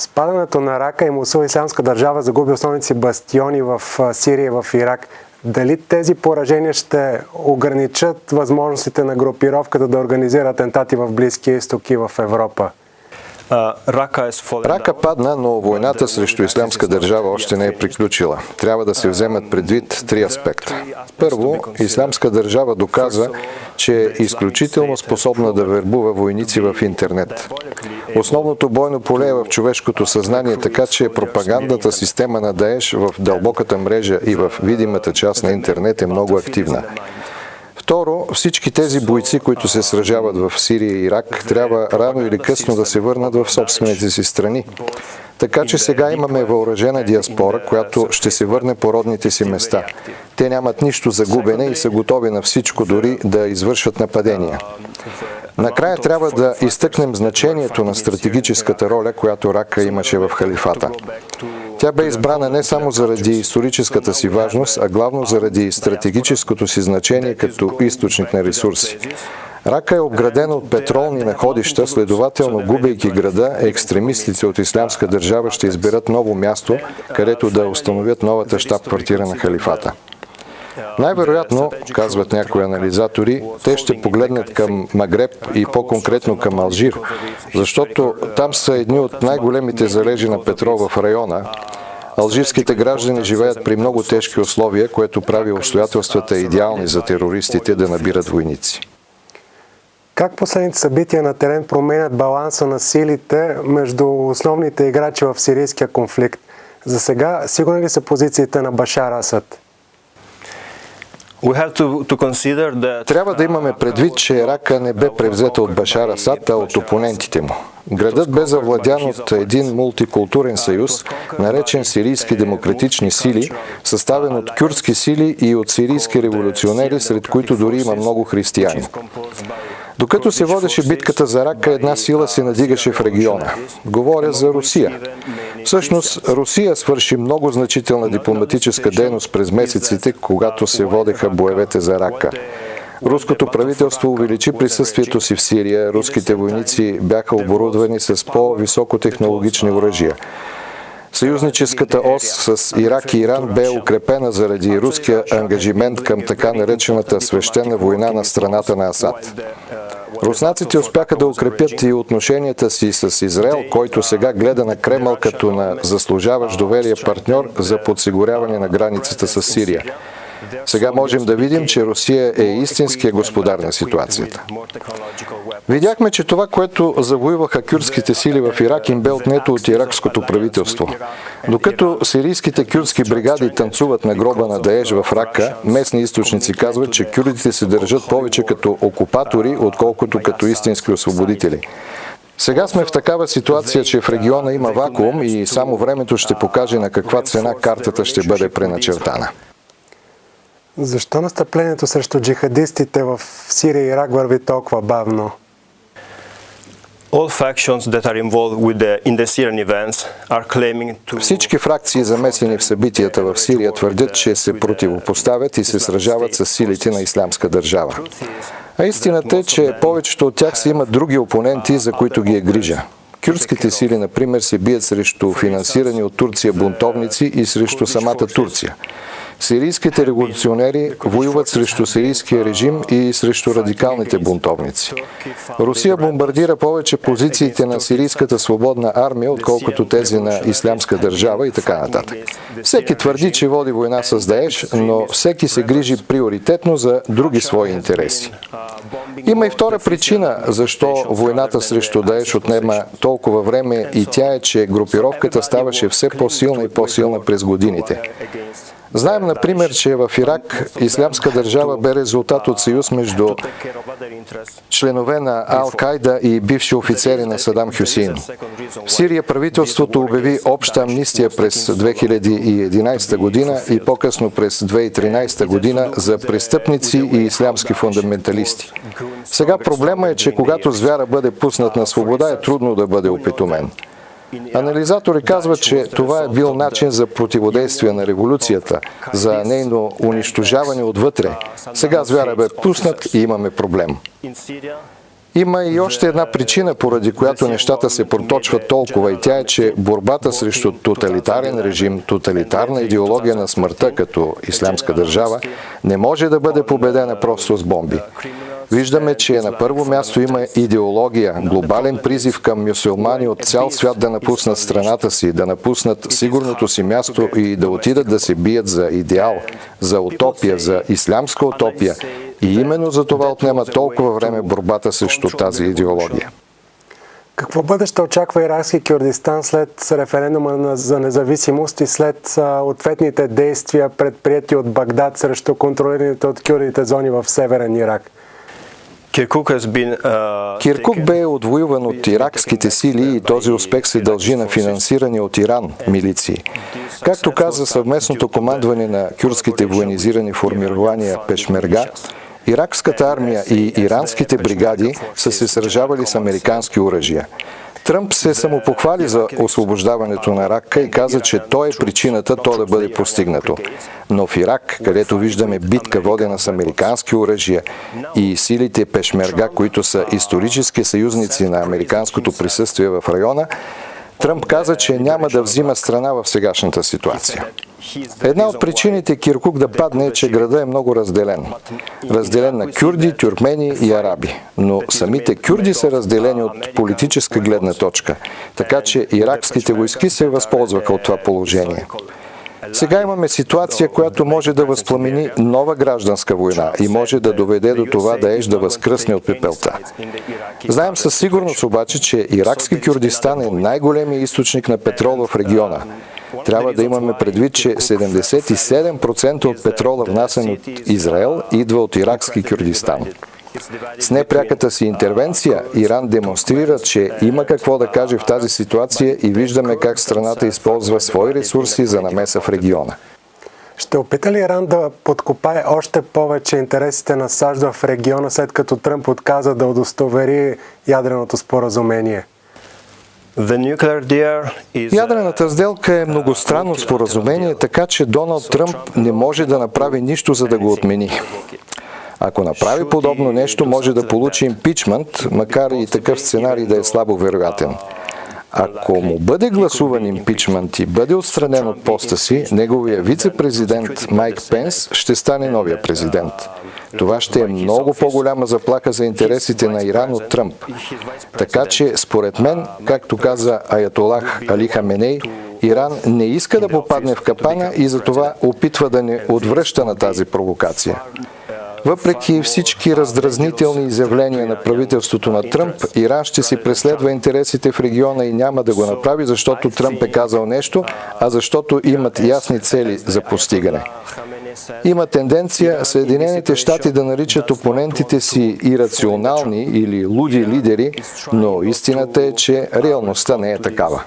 Спадането на Рака и Мусул Ислямска държава загуби основните си бастиони в Сирия и в Ирак. Дали тези поражения ще ограничат възможностите на групировката да организира атентати в Близкия изток и в Европа? Рака падна, но войната срещу Ислямска държава още не е приключила. Трябва да се вземат предвид три аспекта. Първо, Ислямска държава доказа, че е изключително способна да вербува войници в интернет. Основното бойно поле е в човешкото съзнание, така че пропагандната система на Даеш в дълбоката мрежа и в видимата част на интернет е много активна. Второ, всички тези бойци, които се сражават в Сирия и Ирак, трябва рано или късно да се върнат в собствените си страни. Така че сега имаме въоръжена диаспора, която ще се върне по родните си места. Те нямат нищо за губене и са готови на всичко, дори да извършат нападения. Накрая трябва да изтъкнем значението на стратегическата роля, която Рака имаше в халифата. Тя бе избрана не само заради историческата си важност, а главно заради стратегическото си значение като източник на ресурси. Рака е обградена от петролни находища, следователно, губейки града, екстремистите от Ислямска държава ще изберат ново място, където да установят новата щаб-квартира на халифата. Най-вероятно, казват някои анализатори, те ще погледнат към Магреб и по-конкретно към Алжир, защото там са едни от най-големите залежи на петрол в района. Алжирските граждани живеят при много тежки условия, което прави обстоятелствата идеални за терористите да набират войници. Как последните събития на терен променят баланса на силите между основните играчи в сирийския конфликт? За сега, сигурни ли са позициите на Башар Асад? Трябва да имаме предвид, че Рака не бе превзета от Башар Асад, а от опонентите му. Градът бе завладян от един мултикултурен съюз, наречен Сирийски демократични сили, съставен от кюрдски сили и от сирийски революционери, сред които дори има много християни. Докато се водеше битката за Рака, една сила се надигаше в региона. Говоря за Русия. Всъщност, Русия свърши много значителна дипломатическа дейност през месеците, когато се водеха боевете за Рака. Руското правителство увеличи присъствието си в Сирия, руските войници бяха оборудвани с по-високотехнологични оръжия. Съюзническата ос с Ирак и Иран бе укрепена заради руския ангажимент към така наречената свещена война на страната на Асад. Руснаците успяха да укрепят и отношенията си с Израел, който сега гледа на Кремъл като на заслужаващ доверие партньор за подсигуряване на границата с Сирия. Сега можем да видим, че Русия е истинския господар на ситуацията. Видяхме, че това, което завоюваха кюрдските сили в Ирак, им бе отнето от иракското правителство. Докато сирийските кюрдски бригади танцуват на гроба на Даеш в Рака, местни източници казват, че кюрдите се държат повече като окупатори, отколкото като истински освободители. Сега сме в такава ситуация, че в региона има вакуум и само времето ще покаже на каква цена картата ще бъде преначертана. Защо настъплението срещу джихадистите в Сирия и Ирак върви толкова бавно? Всички фракции, замесени в събитията в Сирия, твърдят, че се противопоставят и се сражават с силите на Ислямска държава. А истината е, че повечето от тях си имат други опоненти, за които ги е грижа. Кюрдските сили, например, се бият срещу финансирани от Турция бунтовници и срещу самата Турция. Сирийските революционери воюват срещу сирийския режим и срещу радикалните бунтовници. Русия бомбардира повече позициите на сирийската свободна армия, отколкото тези на Ислямска държава и така нататък. Всеки твърди, че води война с Даеш, но всеки се грижи приоритетно за други свои интереси. Има и втора причина, защо войната срещу Даеш отнема толкова време, и тя е, че групировката ставаше все по-силна и по-силна през годините. Знаем, например, че в Ирак Ислямска държава бе резултат от съюз между членове на Ал-Кайда и бивши офицери на Садам Хюсейн. В Сирия правителството обяви обща амнистия през 2011 година и по-късно през 2013 година за престъпници и ислямски фундаменталисти. Сега проблема е, че когато звяра бъде пуснат на свобода, е трудно да бъде опитомен. Анализатори казват, че това е бил начин за противодействие на революцията, за нейно унищожаване отвътре. Сега звяра бе пуснат и имаме проблем. Има и още една причина, поради която нещата се проточват толкова, и тя е, че борбата срещу тоталитарен режим, тоталитарна идеология на смъртта като ислямска държава не може да бъде победена просто с бомби. Виждаме, че на първо място има идеология, глобален призив към мюсюлмани от цял свят да напуснат страната си, да напуснат сигурното си място и да отидат да се бият за идеал, за утопия, за ислямска утопия. И именно за това отнема толкова време борбата срещу тази идеология. Какво бъдеще очаква иракски Кюрдистан след референдума за независимост и след ответните действия, предприяти от Багдад срещу контролираните от кюрдите зони в северен Ирак? Киркук бе отвоюван от иракските сили и този успех се дължи на финансирани от Иран милиции. Както каза съвместното командване на кюрдските военизирани формирования Пешмерга, иракската армия и иранските бригади са се сражавали с американски оръжия. Тръмп се самопохвали за освобождаването на Рака и каза, че той е причината то да бъде постигнато. Но в Ирак, където виждаме битка водена с американски оръжия и силите Пешмерга, които са исторически съюзници на американското присъствие в района, Тръмп каза, че няма да взима страна в сегашната ситуация. Една от причините Киркук да падне е, че града е много разделен. Разделен на кюрди, тюркмени и араби. Но самите кюрди са разделени от политическа гледна точка, така че иракските войски се възползваха от това положение. Сега имаме ситуация, която може да възпламени нова гражданска война и може да доведе до това Даеш да възкръсне от пепелта. Знаем със сигурност обаче, че иракски Кюрдистан е най-големият източник на петрол в региона. Трябва да имаме предвид, че 77% от петрола, внасен от Израел, идва от иракски Кюрдистан. С непряката си интервенция Иран демонстрира, че има какво да каже в тази ситуация и виждаме как страната използва свои ресурси за намеса в региона. Ще опита ли Иран да подкопае още повече интересите на САЩ в региона, след като Тръмп отказа да удостовери ядреното споразумение? Ядрената сделка е многостранно споразумение, така че Доналд Тръмп не може да направи нищо, за да го отмени. Ако направи подобно нещо, може да получи импичмент, макар и такъв сценарий да е слабо вероятен. Ако му бъде гласуван импичмент и бъде отстранен от поста си, неговия вице-президент Майк Пенс ще стане новия президент. Това ще е много по-голяма заплаха за интересите на Иран от Тръмп. Така че, според мен, както каза аятолах Али Хаменей, Иран не иска да попадне в капана и затова опитва да не отвръща на тази провокация. Въпреки всички раздразнителни изявления на правителството на Тръмп, Иран ще си преследва интересите в региона и няма да го направи, защото Тръмп е казал нещо, а защото имат ясни цели за постигане. Има тенденция Съединените щати да наричат опонентите си ирационални или луди лидери, но истината е, че реалността не е такава.